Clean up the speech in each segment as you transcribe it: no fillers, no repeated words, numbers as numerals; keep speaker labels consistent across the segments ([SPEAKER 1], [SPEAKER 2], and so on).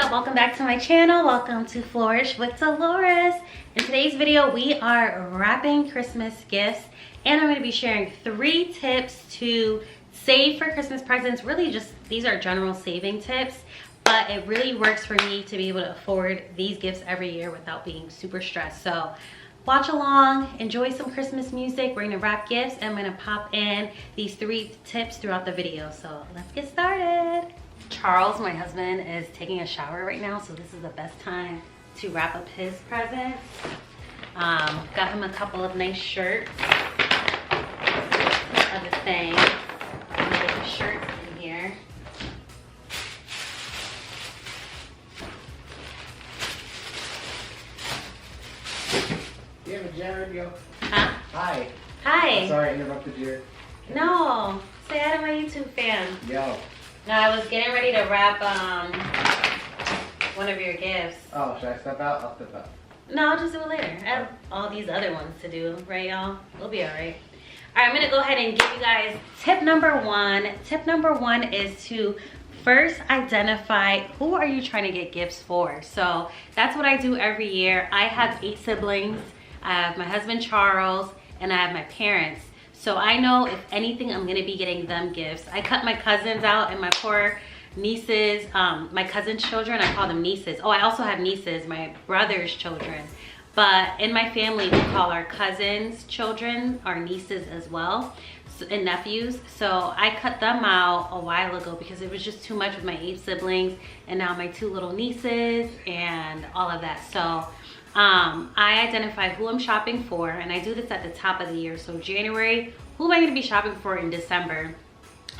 [SPEAKER 1] up? Welcome back to my channel. Welcome to Flourish with Delores. In today's video, we are wrapping Christmas gifts, and I'm going to be sharing 3 tips to save for Christmas presents. Really just, these are general saving tips, but it really works for me to be able to afford these gifts every year without being super stressed. So watch along, enjoy some Christmas music. We're going to wrap gifts, and I'm going to pop in these 3 tips throughout the video. So let's get started. Charles, my husband, is taking a shower right now, so this is the best time to wrap up his presents. Got him a couple of nice shirts. Other thing, I'm gonna get the shirts in here.
[SPEAKER 2] Do you have a Jan radio?
[SPEAKER 1] Huh?
[SPEAKER 2] Hi.
[SPEAKER 1] Hi.
[SPEAKER 2] I'm sorry I interrupted you.
[SPEAKER 1] No. Say hi to my YouTube fam.
[SPEAKER 2] Yo.
[SPEAKER 1] No, I was getting ready to wrap one of your gifts.
[SPEAKER 2] Oh, should I step out? I'll step out.
[SPEAKER 1] No, I'll just do it later. I have all these other ones to do, right, y'all? We'll be all right. All right, I'm gonna go ahead and give you guys tip number 1. Tip number 1 is to first identify who are you trying to get gifts for. So that's what I do every year. I have 8 siblings. I have my husband Charles, and I have my parents. So I know if anything, I'm gonna be getting them gifts. I cut my cousins out and my poor nieces, my cousin's children, I call them nieces. Oh, I also have nieces, my brother's children. But in my family, we call our cousins' children our nieces as well, and nephews. So I cut them out a while ago because it was just too much with my 8 siblings and now my 2 little nieces and all of that. So I identify who I'm shopping for, and I do this at the top of the year. So January, who am I going to be shopping for in December?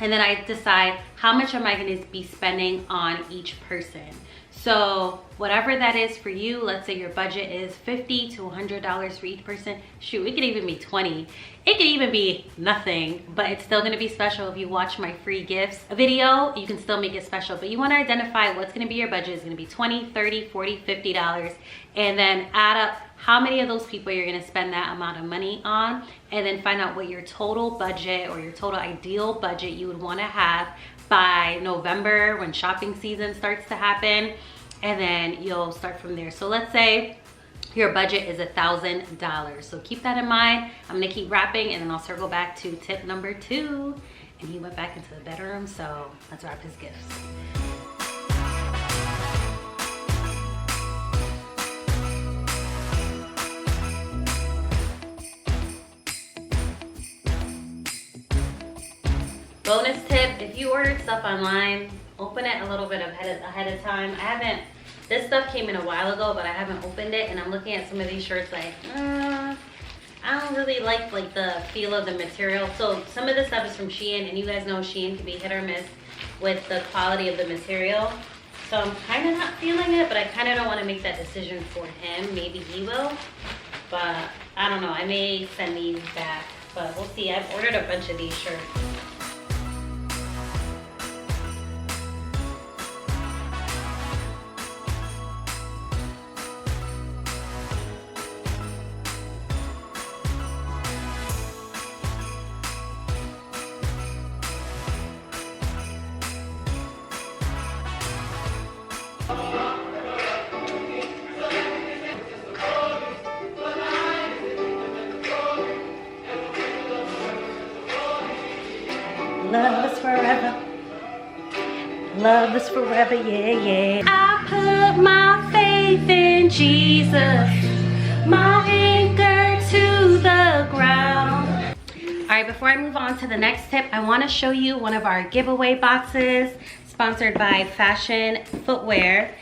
[SPEAKER 1] And then I decide how much am I going to be spending on each person. So whatever that is for you, let's say your budget is $50 to $100 for each person. Shoot, it could even be 20. It could even be nothing, but it's still gonna be special. If you watch my free gifts video, you can still make it special. But you wanna identify what's gonna be your budget. It's gonna be $20, $30, $40, $50. And then add up how many of those people you're gonna spend that amount of money on, and then find out what your total budget or your total ideal budget you would wanna have by November when shopping season starts to happen, and then you'll start from there. So let's say your budget is $1,000. So keep that in mind. I'm gonna keep wrapping, and then I'll circle back to tip number 2. And he went back into the bedroom, so let's wrap his gifts. Bonus tip, if you ordered stuff online, open it a little bit ahead of time. This stuff came in a while ago, but I haven't opened it, and I'm looking at some of these shirts like, I don't really like the feel of the material. So some of this stuff is from Shein, and you guys know Shein can be hit or miss with the quality of the material. So I'm kind of not feeling it, but I kind of don't want to make that decision for him. Maybe he will, but I don't know. I may send these back, but we'll see. I've ordered a bunch of these shirts. Love is forever. Love is forever, yeah, yeah. I put my faith in Jesus, my anchor to the ground. All right, before I move on to the next tip, I want to show you one of our giveaway boxes sponsored by Pashion Footwear,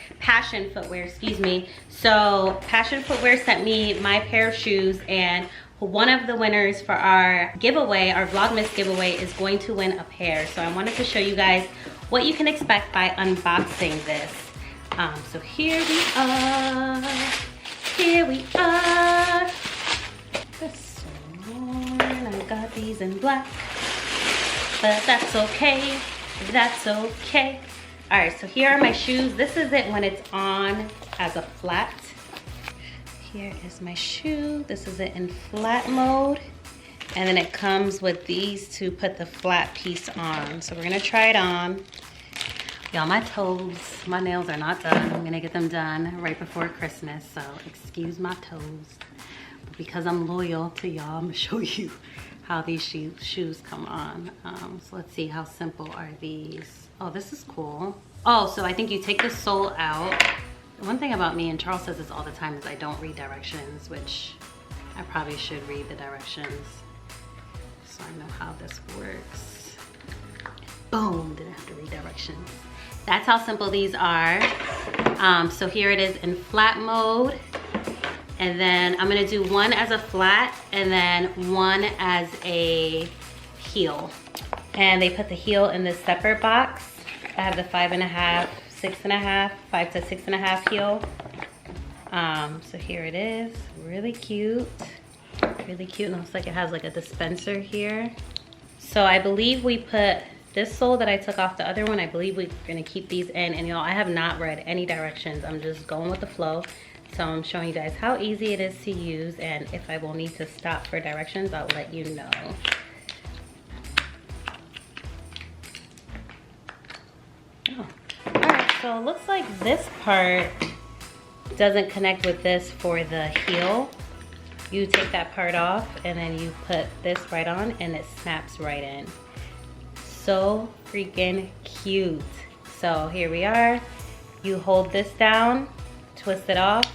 [SPEAKER 1] excuse me. So Pashion Footwear sent me my pair of shoes, and one of the winners for our giveaway, our Vlogmas giveaway, is going to win a pair. So I wanted to show you guys what you can expect by unboxing this. So here we are. Here we are. This one, I got these in black, but that's okay. That's okay. All right, so here are my shoes. This is it when it's on as a flat. Here is my shoe. This is it in flat mode. And then it comes with these to put the flat piece on. So we're gonna try it on. Y'all, my toes, my nails are not done. I'm gonna get them done right before Christmas, so excuse my toes. But because I'm loyal to y'all, I'm gonna show you how these shoes come on. So let's see, how simple are these? Oh, this is cool. Oh, so I think you take the sole out. One thing about me, and Charles says this all the time, is I don't read directions, which I probably should read the directions so I know how this works. Boom, didn't have to read directions. That's how simple these are. So here it is in flat mode. And then I'm gonna do one as a flat and then one as a heel. And they put the heel in this separate box. I have the 5.5, 6.5, 5 to 6.5 heel. So here it is, really cute. Really cute, and it looks like it has like a dispenser here. So I believe we put this sole that I took off the other one, I believe we're gonna keep these in. And y'all, I have not read any directions. I'm just going with the flow. So I'm showing you guys how easy it is to use, and if I will need to stop for directions, I'll let you know. Oh, all right, so it looks like this part doesn't connect with this for the heel. You take that part off and then you put this right on and it snaps right in. So freaking cute. So here we are. You hold this down, twist it off,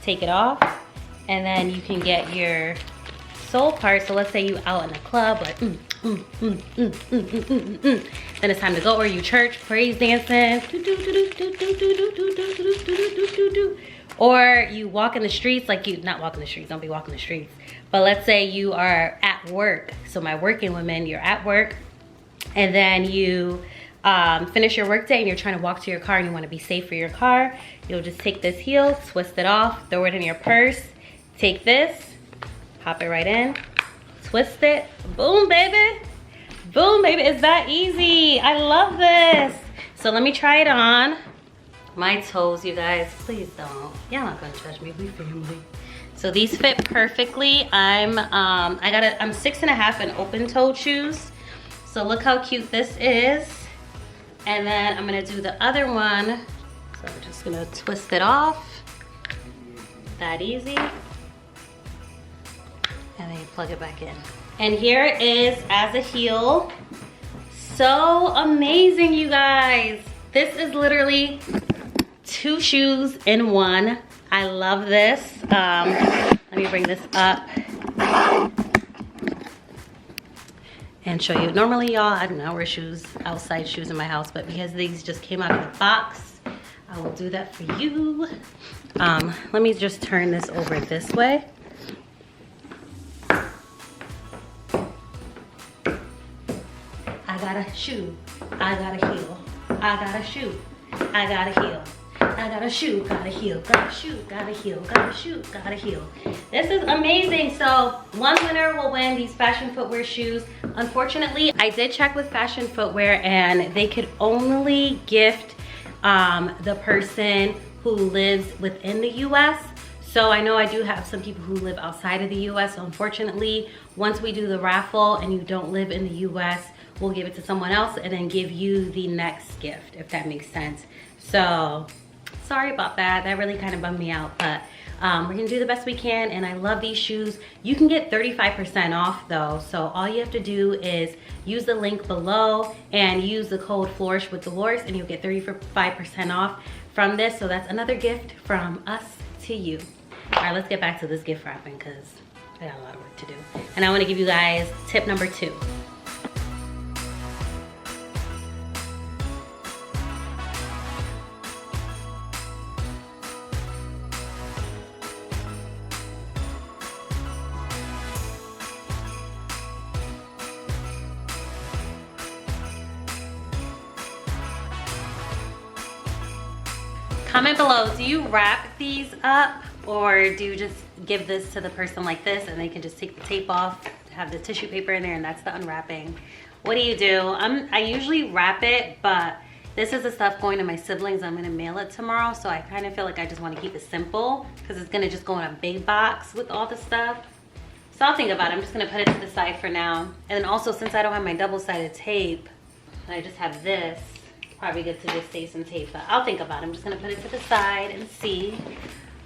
[SPEAKER 1] take it off, and then you can get your sole part. So let's say you out in the club, like then it's time to go, or you church, praise dancing, or you walk in the streets, like you, not walking the streets, don't be walking the streets, but let's say you are at work. So my working women, you're at work, and then you finish your work day and you're trying to walk to your car and you want to be safe for your car. You'll just take this heel, twist it off, throw it in your purse, take this, pop it right in, twist it, boom baby, boom baby. It's that easy. I love this. So let me try it on. My toes, you guys, please don't. Y'all not gonna judge me, we family. So these fit perfectly. I'm 6.5 in open-toed shoes. So look how cute this is. And then I'm gonna do the other one. So I'm just gonna twist it off. That easy. And then you plug it back in. And here it is as a heel. So amazing, you guys. This is literally 2 shoes in one. I love this. Let me bring this up and show you. Normally, y'all, I do not wear shoes, outside shoes in my house, but because these just came out of the box, I will do that for you. Let me just turn this over this way. I got a shoe, I got a heel. I got a shoe, I got a heel. I got a shoe, got a heel, got a shoe, got a heel, got a shoe, got a heel. This is amazing. So one winner will win these Pashion Footwear shoes. Unfortunately, I did check with Pashion Footwear and they could only gift the person who lives within the US. So I know I do have some people who live outside of the US. So unfortunately, once we do the raffle and you don't live in the US, we'll give it to someone else and then give you the next gift, if that makes sense. So sorry about that. That really kind of bummed me out, but we're gonna do the best we can. And I love these shoes. You can get 35% off though. So all you have to do is use the link below and use the code Flourish with Delores and you'll get 35% off from this. So that's another gift from us to you. All right, let's get back to this gift wrapping because I got a lot of work to do. And I wanna give you guys tip number 2. Comment below, do you wrap these up or do you just give this to the person like this and they can just take the tape off, have the tissue paper in there, and that's the unwrapping? What do you do? I usually wrap it, but this is the stuff going to my siblings. I'm gonna mail it tomorrow, so I kind of feel like I just want to keep it simple because it's gonna just go in a big box with all the stuff. So I'll think about it. I'm just gonna put it to the side for now. And then also, since I don't have my double-sided tape, I just have this. probably good to just save some tape, but I'll think about it. I'm just gonna put it to the side and see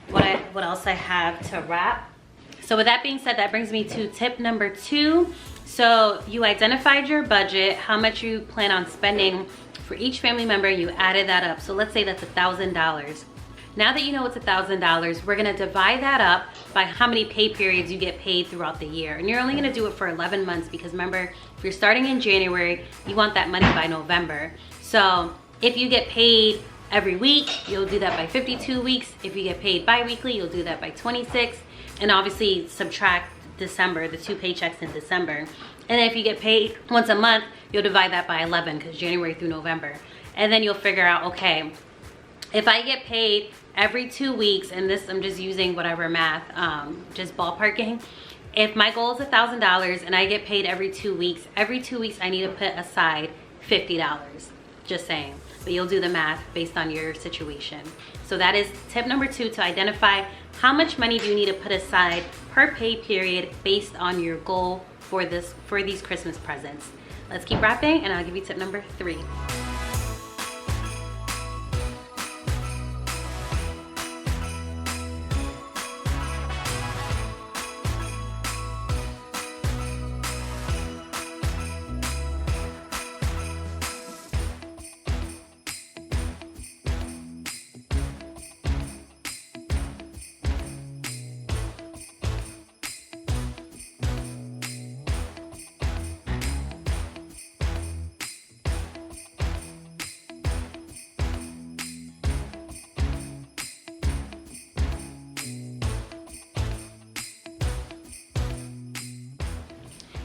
[SPEAKER 1] what else I have to wrap. So with that being said, that brings me to tip number 2. So you identified your budget, how much you plan on spending for each family member, you added that up. So let's say that's $1,000. Now that you know it's $1,000, we're gonna divide that up by how many pay periods you get paid throughout the year. And you're only gonna do it for 11 months because remember, if you're starting in January, you want that money by November. So if you get paid every week, you'll do that by 52 weeks. If you get paid bi-weekly, you'll do that by 26. And obviously subtract December, the 2 paychecks in December. And then if you get paid once a month, you'll divide that by 11 because January through November. And then you'll figure out, okay, if I get paid every 2 weeks, and this I'm just using whatever math, just ballparking. If my goal is $1,000 and I get paid every 2 weeks I need to put aside $50. Just saying, but you'll do the math based on your situation. So that is tip number 2, to identify how much money do you need to put aside per pay period based on your goal for these Christmas presents. Let's keep wrapping and I'll give you tip number 3.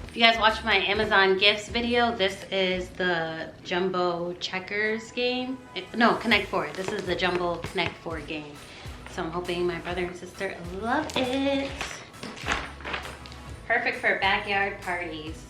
[SPEAKER 1] If you guys watch my Amazon gifts video, this is the Jumbo Checkers game. No, Connect 4. This is the Jumbo Connect 4 game. So I'm hoping my brother and sister love it. Perfect for backyard parties.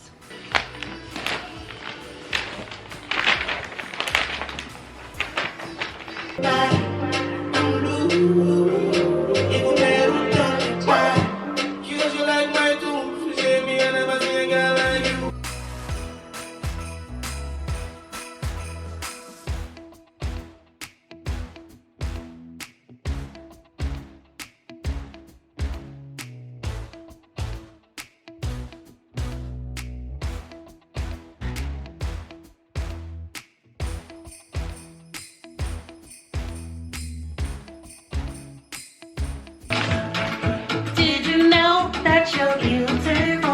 [SPEAKER 1] You're beautiful.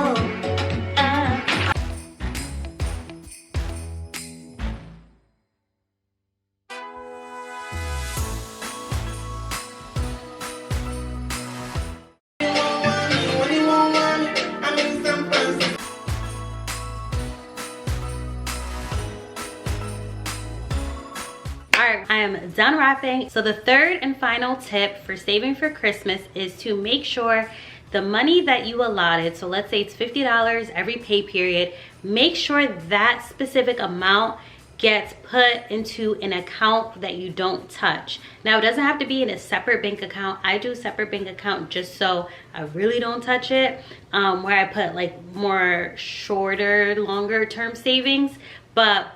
[SPEAKER 1] Alright, I am done wrapping. So the third and final tip for saving for Christmas is to make sure the money that you allotted, so let's say it's $50 every pay period, make sure that specific amount gets put into an account that you don't touch. Now, it doesn't have to be in a separate bank account. I do a separate bank account just so I really don't touch it, where I put like more shorter, longer term savings. But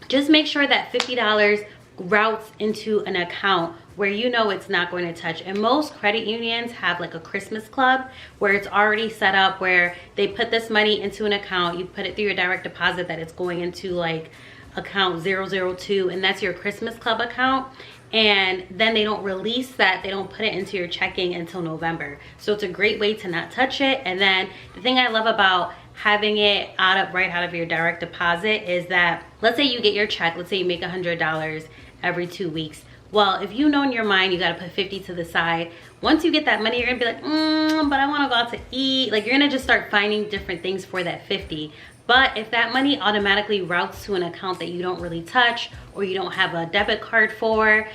[SPEAKER 1] just make sure that $50 routes into an account where you know it's not going to touch. And most credit unions have like a Christmas club where it's already set up where they put this money into an account, you put it through your direct deposit that it's going into like account 002, and that's your Christmas club account. And then they don't release that, they don't put it into your checking until November. So it's a great way to not touch it. And then the thing I love about having it right out of your direct deposit is that, let's say you get your check, let's say you make $100 every 2 weeks. Well, if you know in your mind you got to put 50 to the side, once you get that money, you're gonna be like, but I want to go out to eat. Like, you're gonna just start finding different things for that 50. But if that money automatically routes to an account that you don't really touch, or you don't have a debit card for,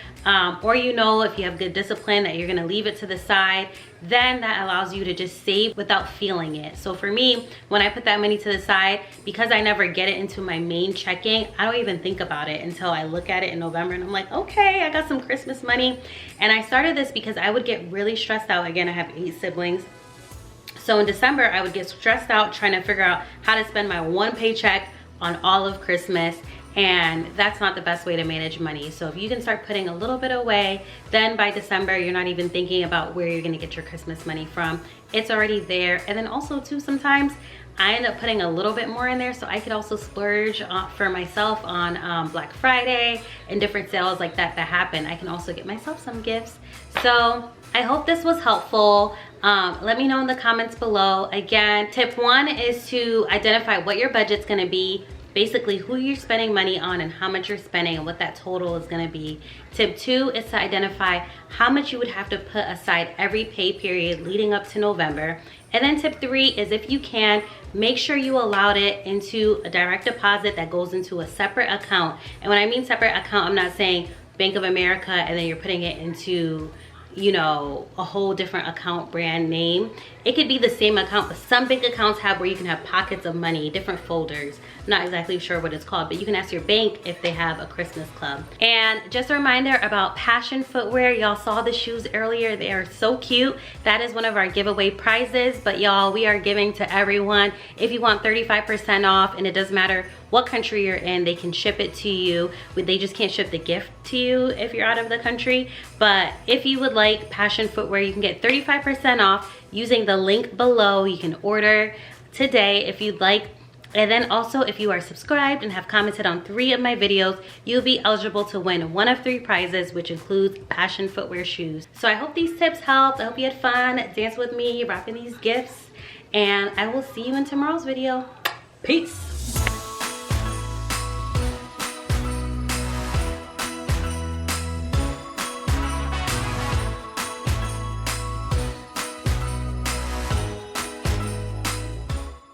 [SPEAKER 1] or you know, if you have good discipline that you're gonna leave it to the side, then that allows you to just save without feeling it. So for me, when I put that money to the side, because I never get it into my main checking, I don't even think about it until I look at it in November and I'm like, okay, I got some Christmas money. And I started this because I would get really stressed out. Again, I have 8 siblings. So in December, I would get stressed out trying to figure out how to spend my one paycheck on all of Christmas. and that's not the best way to manage money. So if you can start putting a little bit away, then by December you're not even thinking about where you're gonna get your Christmas money from. It's already there. And then also too, sometimes I end up putting a little bit more in there so I could also splurge for myself on Black Friday and different sales like that happen. I can also get myself some gifts. So I hope this was helpful. Let me know in the comments below. Again, tip 1 is to identify what your budget's gonna be, basically who you're spending money on and how much you're spending and what that total is gonna be. Tip 2 is to identify how much you would have to put aside every pay period leading up to November. And then tip 3 is, if you can, make sure you allowed it into a direct deposit that goes into a separate account. And when I mean separate account, I'm not saying Bank of America and then you're putting it into, you know, a whole different account brand name. It could be the same account, but some bank accounts have where you can have pockets of money, different folders. I'm not exactly sure what it's called, but you can ask your bank if they have a Christmas club. And just a reminder about Pashion Footwear. Y'all saw the shoes earlier. They are so cute. That is one of our giveaway prizes, but y'all, we are giving to everyone. If you want 35% off, and it doesn't matter what country you're in, they can ship it to you. They just can't ship the gift to you if you're out of the country. But if you would like Pashion Footwear, you can get 35% off using the link below. You can order today if you'd like. And then also, if you are subscribed and have commented on 3 of my videos, you'll be eligible to win one of 3 prizes, which includes Pashion Footwear shoes. So I hope these tips helped. I hope you had fun. Dance with me, rocking these gifts. And I will see you in tomorrow's video. Peace.